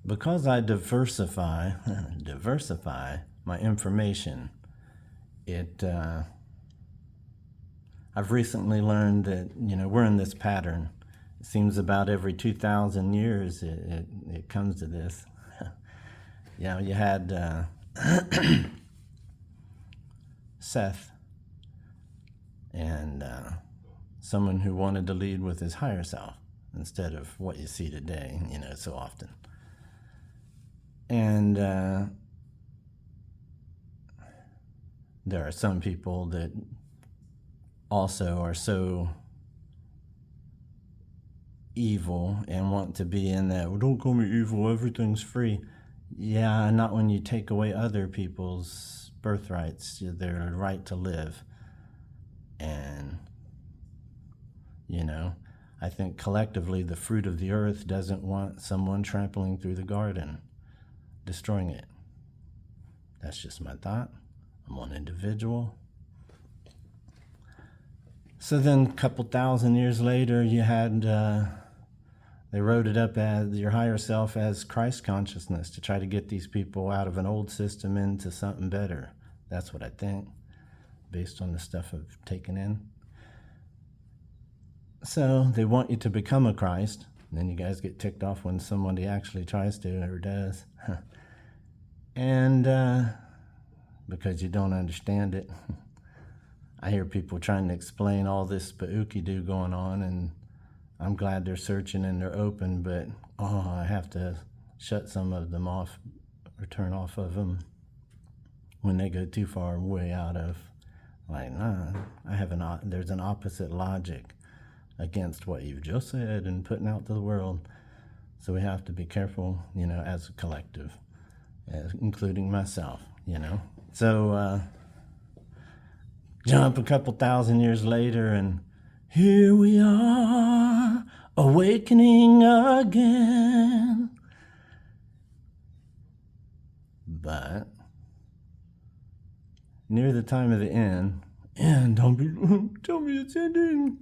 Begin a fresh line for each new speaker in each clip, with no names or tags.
because I diversify my information, I've recently learned that, we're in this pattern. It seems about every 2,000 years it comes to this. You had Seth, and someone who wanted to lead with his higher self instead of what you see today, so often. And there are some people that also are so evil and want to be in that, well, don't call me evil, everything's free. Yeah, not when you take away other people's birthrights, their right to live. And, I think collectively the fruit of the earth doesn't want someone trampling through the garden, destroying it. That's just my thought. I'm one individual. So then a couple thousand years later, you had, they wrote it up as your higher self as Christ consciousness to try to get these people out of an old system into something better. That's what I think, based on the stuff I've taken in. So they want you to become a Christ. And then you guys get ticked off when somebody actually tries to or does. And because you don't understand it. I hear people trying to explain all this spooky-doo going on, and I'm glad they're searching and they're open, but I have to shut some of them off or turn off of them when they go too far way out of, there's an opposite logic against what you just said and putting out to the world. So we have to be careful, as a collective, including myself, So jump a couple thousand years later, and here we are, awakening again. But near the time of the end, and don't tell me it's ending.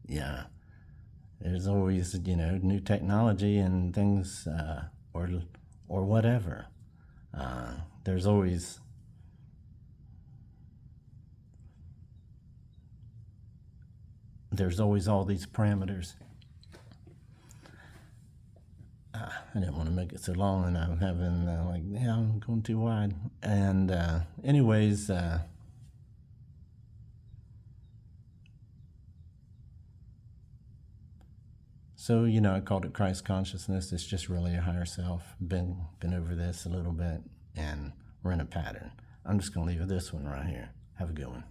Yeah, there's always, new technology and things, or whatever. There's always all these parameters. I didn't want to make it so long, and I'm having I'm going too wide. And anyways, so I called it Christ consciousness. It's just really a higher self. Been over this a little bit, and we're in a pattern. I'm just going to leave this one right here. Have a good one.